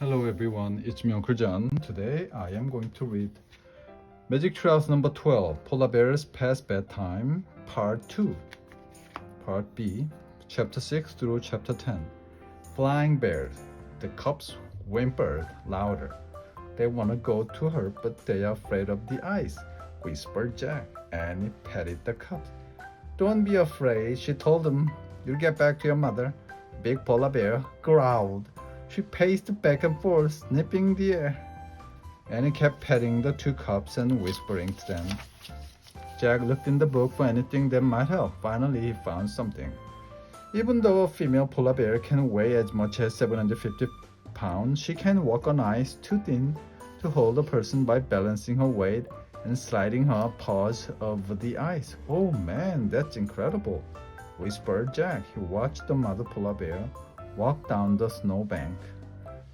Hello everyone, it's me Uncle John. Today I am going to read Magic Tree House number 12, Polar Bears Past Bedtime, Part 2, Part B, Chapter 6 through Chapter 10. Flying Bears. The cubs whimpered louder. They want to go to her, but they are afraid of the ice, whispered Jack, and he patted the cubs. Don't be afraid, she told them. You'll get back to your mother. Big Polar Bear growled. She paced back and forth, sniffing the air. Annie kept petting the two cubs and whispering to them. Jack looked in the book for anything that might help. Finally, he found something. Even though a female polar bear can weigh as much as 750 pounds, she can walk on ice too thin to hold a person by balancing her weight and sliding her paws over the ice. Oh man, that's incredible, whispered Jack. He watched the mother polar bear walk down the snowbank.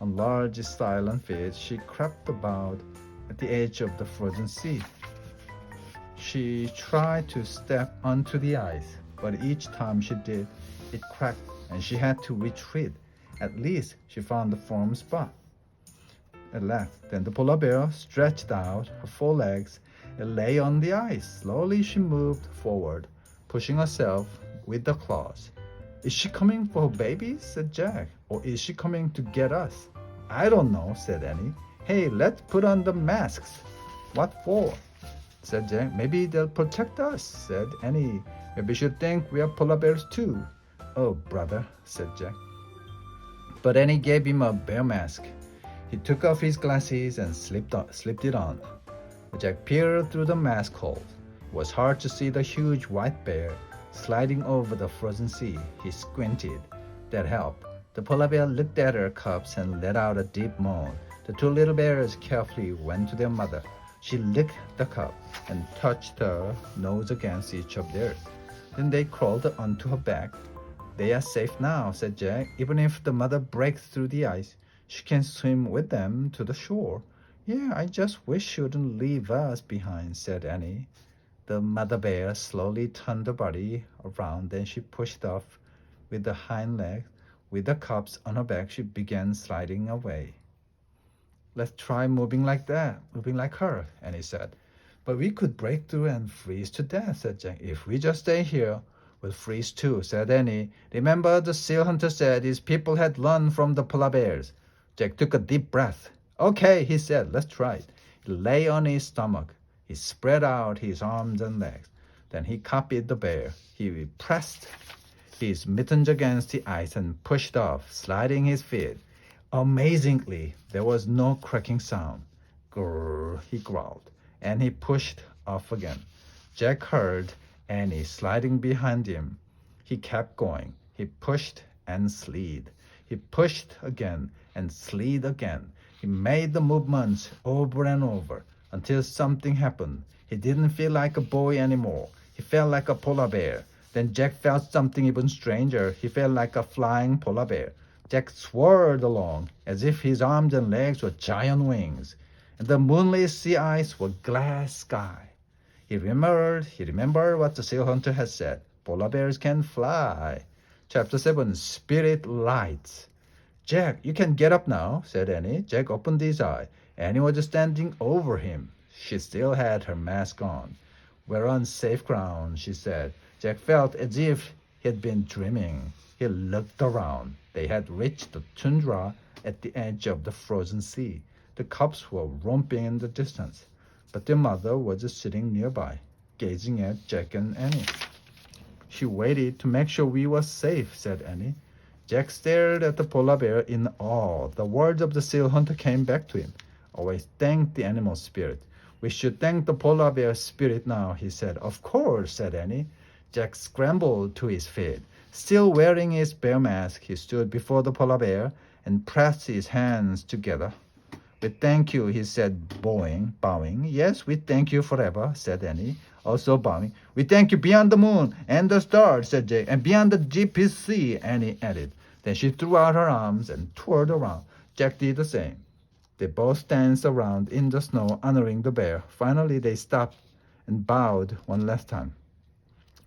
On large, silent feet, she crept about at the edge of the frozen sea. She tried to step onto the ice, but each time she did, it cracked and she had to retreat. At least she found a firm spot. At last, then the polar bear stretched out her forelegs and lay on the ice. Slowly she moved forward, pushing herself with the claws. Is she coming for her baby? Said Jack. Or is she coming to get us? I don't know, said Annie. Hey, let's put on the masks. What for? Said Jack. Maybe they'll protect us, said Annie. Maybe she'll think we are polar bears too. Oh, brother, said Jack. But Annie gave him a bear mask. He took off his glasses and slipped it on. Jack peered through the mask hole. It was hard to see the huge white bear sliding over the frozen sea. He squinted. That helped. The polar bear looked at her cubs and let out a deep moan. The two little bears carefully went to their mother. She licked the cub and touched her nose against each of theirs. Then they crawled onto her back. They are safe now, said Jack. Even if the mother breaks through the ice, she can swim with them to the shore. Yeah, I just wish she wouldn't leave us behind, said Annie. The mother bear slowly turned her body around, then she pushed off with the hind leg. With the cubs on her back, she began sliding away. Let's try moving like that, moving like her, Annie said. But we could break through and freeze to death, said Jack. If we just stay here, we'll freeze too, said Annie. Remember the seal hunter said his people had run from the polar bears. Jack took a deep breath. Okay, he said, let's try it. He lay on his stomach. He spread out his arms and legs. Then he copied the bear. He pressed his mittens against the ice and pushed off, sliding his feet. Amazingly, there was no cracking sound. Grrr, he growled, and he pushed off again. Jack heard Annie sliding behind him. He kept going. He pushed and slid. He pushed again and slid again. He made the movements over and over until something happened. He didn't feel like a boy anymore. He felt like a polar bear. Then Jack felt something even stranger. He felt like a flying polar bear. Jack swirled along as if his arms and legs were giant wings, and the moonlit sea ice was glass sky. He remembered what the seal hunter had said. Polar bears can fly. Chapter 7, Spirit Lights. Jack, you can get up now, said Annie. Jack opened his eye. Annie was standing over him. She still had her mask on. We're on safe ground, she said. Jack felt as if he had been dreaming. He looked around. They had reached the tundra at the edge of the frozen sea. The cubs were romping in the distance, but their mother was sitting nearby, gazing at Jack and Annie. She waited to make sure we were safe, said Annie. Jack stared at the polar bear in awe. The words of the seal hunter came back to him. Always thank the animal spirit. We should thank the polar bear spirit now, he said. Of course, said Annie. Jack scrambled to his feet. Still wearing his bear mask, he stood before the polar bear and pressed his hands together. We thank you, he said, bowing. Yes, we thank you forever, said Annie, also bowing. We thank you beyond the moon and the stars, said Jack, and beyond the deepest sea, Annie added. Then she threw out her arms and twirled around. Jack did the same. They both danced around in the snow, honoring the bear. Finally, they stopped and bowed one last time.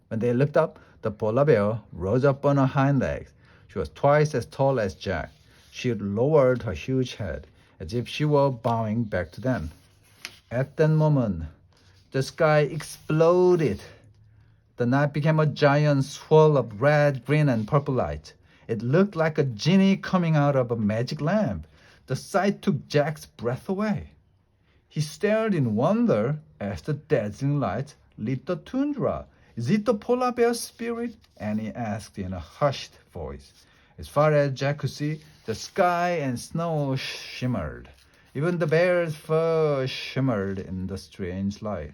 When they looked up, the polar bear rose up on her hind legs. She was twice as tall as Jack. She lowered her huge head, as if she were bowing back to them. At that moment, the sky exploded. The night became a giant swirl of red, green, and purple light. It looked like a genie coming out of a magic lamp. The sight took Jack's breath away. He stared in wonder as the dazzling light lit the tundra. Is it the polar bear spirit? Annie asked in a hushed voice. As far as Jack could see, the sky and snow shimmered. Even the bear's fur shimmered in the strange light.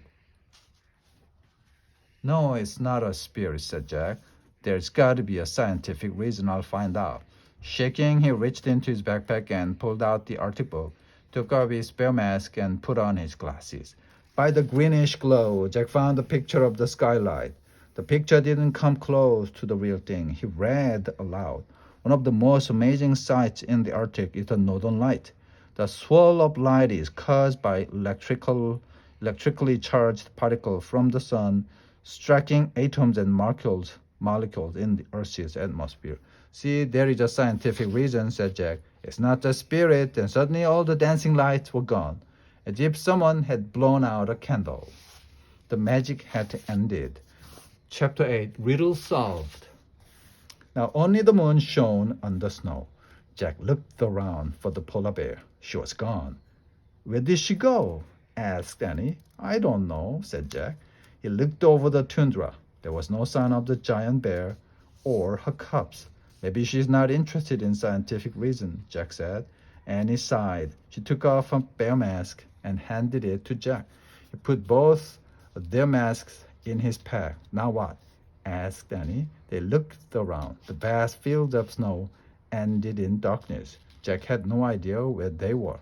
No, it's not a spirit, said Jack. There's got to be a scientific reason. I'll find out. Shaking, he reached into his backpack and pulled out the Arctic book, took off his bear mask, and put on his glasses. By the greenish glow, Jack found a picture of the skylight. The picture didn't come close to the real thing. He read aloud. One of the most amazing sights in the Arctic is the northern light. The swirl of light is caused by electrically charged particles from the sun striking atoms and molecules in the Earth's atmosphere. See, there is a scientific reason, said Jack. It's not the spirit. And suddenly all the dancing lights were gone, as if someone had blown out a candle. The magic had ended. Chapter 8, Riddle Solved. Now only the moon shone on the snow. Jack looked around for the polar bear. She was gone. Where did she go? Asked Annie. I don't know, said Jack. He looked over the tundra. There was no sign of the giant bear or her cubs. Maybe she's not interested in scientific reason, Jack said. Annie sighed. She took off her bear mask and handed it to Jack. He put both their masks in his pack. Now what? Asked Annie. They looked around. The vast fields of snow ended in darkness. Jack had no idea where they were.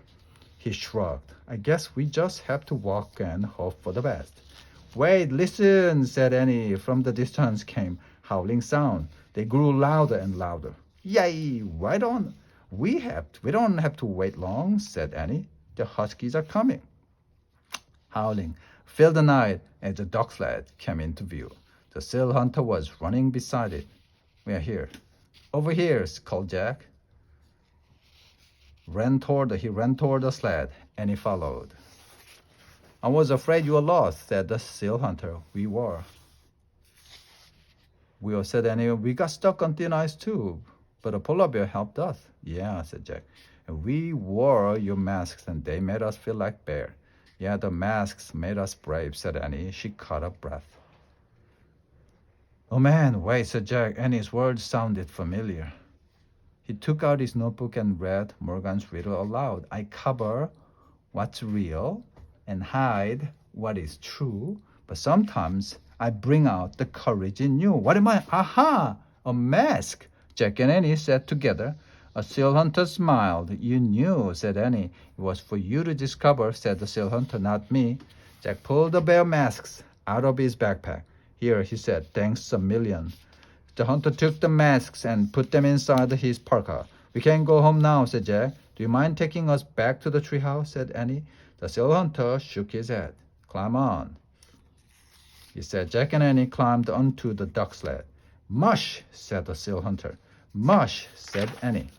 He shrugged. I guess we just have to walk and hope for the best. Wait, listen, said Annie. From the distance came howling sound. They grew louder and louder. Yay! We don't have to wait long, said Annie. The huskies are coming. Howling filled the night as the dog sled came into view. The seal hunter was running beside it. We are here. Over here, called Jack. He ran toward the sled, and he followed. I was afraid you were lost, said the seal hunter. We were, said Annie. We got stuck on thin ice too, but a polar bear helped us. Yeah, said Jack. And we wore your masks, and they made us feel like bear. Yeah, the masks made us brave, said Annie. She caught her breath. Oh man, wait, said Jack. Annie's words sounded familiar. He took out his notebook and read Morgan's riddle aloud. I cover what's real and hide what is true, but sometimes I bring out the courage in you. What am I? Aha! A mask! Jack and Annie sat together. A seal hunter smiled. You knew, said Annie. It was for you to discover, said the seal hunter, not me. Jack pulled the bear masks out of his backpack. Here, he said, thanks a million. The hunter took the masks and put them inside his parka. We can go home now, said Jack. Do you mind taking us back to the treehouse, said Annie. The seal hunter shook his head. Climb on, he said. Jack and Annie climbed onto the duck sled. Mush, said the seal hunter. Mush, said Annie.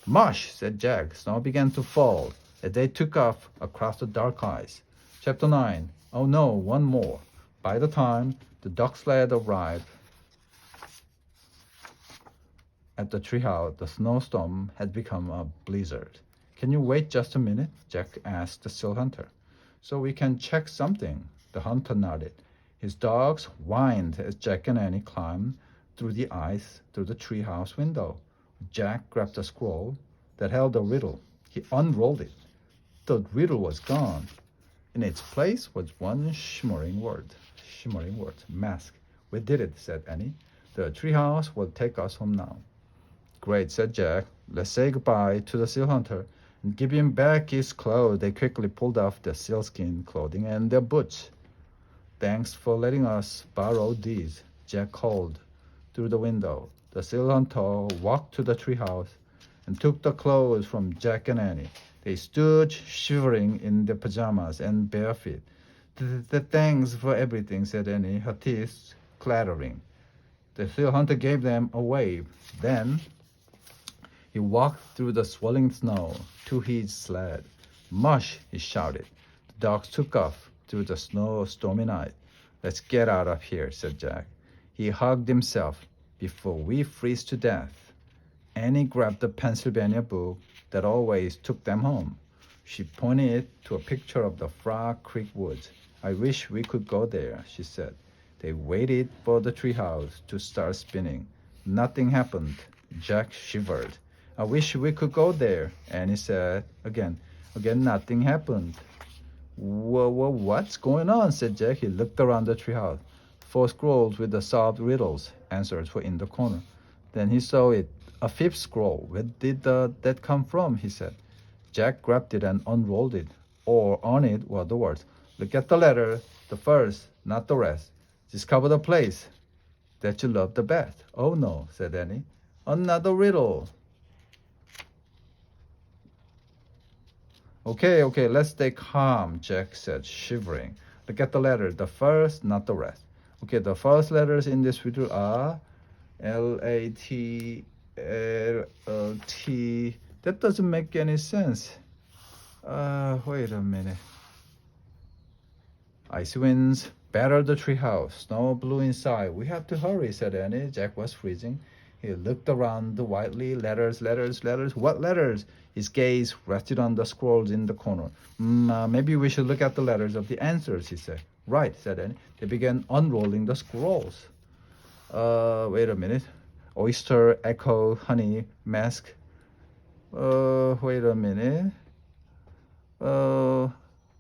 Mush, said Jack. Snow began to fall as they took off across the dark ice. Chapter 9. Oh no, one more. By the time the duck sled arrived at the treehouse, the snowstorm had become a blizzard. Can you wait just a minute? Jack asked the seal hunter. So we can check something. The hunter nodded. His dogs whined as Jack and Annie climbed through the ice through the treehouse window. Jack grabbed a scroll that held a riddle. He unrolled it. The riddle was gone. In its place was one shimmering word. Mask. We did it, said Annie. The treehouse will take us home now. Great, said Jack. Let's say goodbye to the seal hunter and give him back his clothes. They quickly pulled off their sealskin clothing and their boots. Thanks for letting us borrow these, Jack called through the window. The seal hunter walked to the treehouse and took the clothes from Jack and Annie. They stood shivering in their pajamas and bare feet. Thanks for everything, said Annie, her teeth clattering. The seal hunter gave them a wave. Then He walked through the swirling snow to his sled. Mush, he shouted. The dogs took off through the stormy night. Let's get out of here, said Jack. He hugged himself. Before we freeze to death. Annie grabbed the Pennsylvania book that always took them home. She pointed to a picture of the Frog Creek woods. I wish we could go there, she said. They waited for the treehouse to start spinning. Nothing happened. Jack shivered. I wish we could go there, Annie said. Again, nothing happened. What's going on? Said Jack. He looked around the treehouse. 4 scrolls with the solved riddles. Answers were in the corner. Then he saw it. A 5th scroll. Where did that come from? He said. Jack grabbed it and unrolled it. On it were the words. Look at the letter. The first, not the rest. Discover the place that you love the best. Oh no, said Annie. Another riddle. Okay, let's stay calm, Jack said, shivering. Look at the letter. The first, not the rest. Okay, the first letters in this riddle are L-A-T, L-T. That doesn't make any sense. Wait a minute. Icy winds battered the treehouse. Snow blew inside. We have to hurry, said Annie. Jack was freezing. He looked around wildly. Letters. What letters? His gaze rested on the scrolls in the corner. Maybe we should look at the letters of the answers, he said. Right, said Annie. They began unrolling the scrolls. Wait a minute. Oyster, echo, honey, mask. Wait a minute.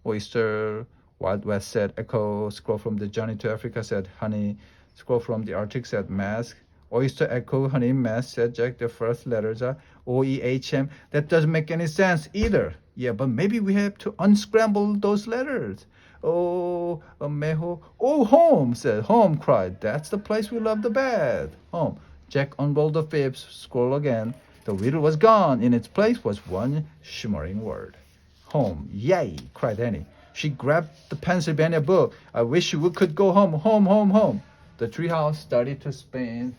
Oyster, Wild West said echo. Scroll from the journey to Africa said honey. Scroll from the Arctic said mask. Oyster, echo, honey, mask, said Jack. The first letters are O-E-H-M. That doesn't make any sense either. Yeah, but maybe we have to unscramble those letters. Oh, meho. Oh, home, said. Home, cried. That's the place we love the best. Home. Jack unrolled the 5th scroll again. The riddle was gone. In its place was one shimmering word. Home. Yay, cried Annie. She grabbed the Pennsylvania book. I wish we could go home, home. The treehouse started to spin.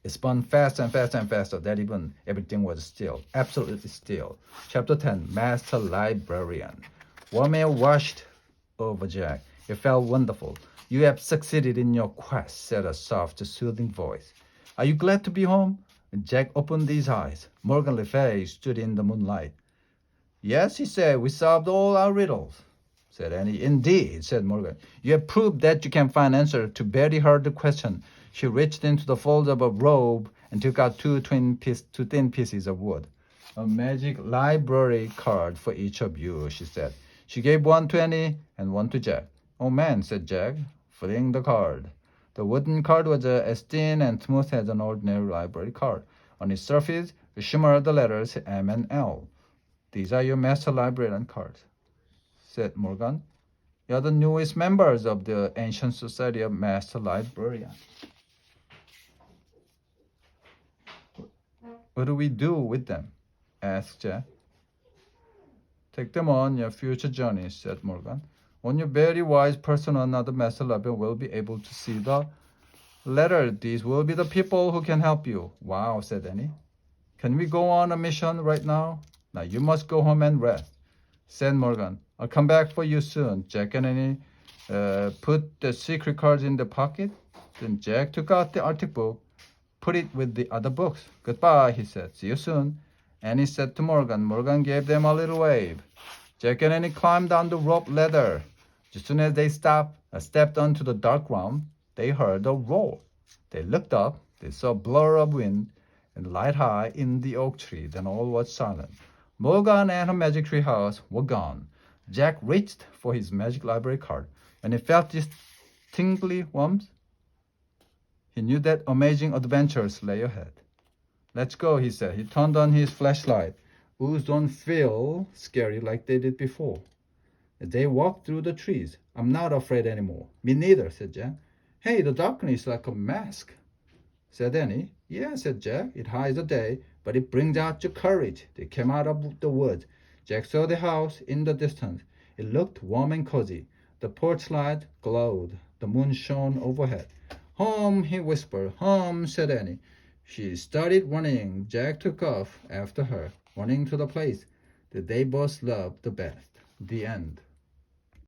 It spun faster and faster. That even everything was still, absolutely still. Chapter 10, Master Librarian. Warm air washed over Jack. It felt wonderful. You have succeeded in your quest, said a soft, soothing voice. Are you glad to be home? Jack opened his eyes. Morgan Le Fay stood in the moonlight. Yes, he said, we solved all our riddles, said Annie. Indeed, said Morgan. You have proved that you can find answer to very hard question. She reached into the fold of a robe and took out two thin pieces of wood. A magic library card for each of you, she said. She gave one to Annie and one to Jack. Oh man, said Jack, fling the card. The wooden card was as thin and smooth as an ordinary library card. On its surface shimmered the letters M and L. These are your master librarian cards, said Morgan. You are the newest members of the Ancient Society of Master Librarians. What do we do with them? Asked Jack. Take them on your future journeys, said Morgan. Only a very wise person or another master librarian will be able to see the letter. These will be the people who can help you. Wow, said Annie. Can we go on a mission right now? Now you must go home and rest, said Morgan. I'll come back for you soon. Jack and Annie put the secret cards in the pocket. Then Jack took out the Arctic book, put it with the other books. Goodbye, he said. See you soon. Annie said to Morgan. Morgan gave them a little wave. Jack and Annie climbed down the rope ladder. As soon as they stepped onto the dark ground, they heard a roar. They looked up. They saw a blur of wind and light high in the oak tree. Then all was silent. Morgan and her magic tree house were gone. Jack reached for his magic library card. When he felt this tingly warmth, he knew that amazing adventures lay ahead. Let's go, he said. He turned on his flashlight. Ooze don't feel scary like they did before. They walked through the trees. I'm not afraid anymore. Me neither, said Jack. Hey, the darkness is like a mask, said Annie. Yeah, said Jack. It hides the day, but it brings out your courage. They came out of the woods. Jack saw the house in the distance. It looked warm and cozy. The porch light glowed. The moon shone overhead. Home, he whispered. Home, said Annie. She started running. Jack took off after her, running to the place that they both loved the best. The end.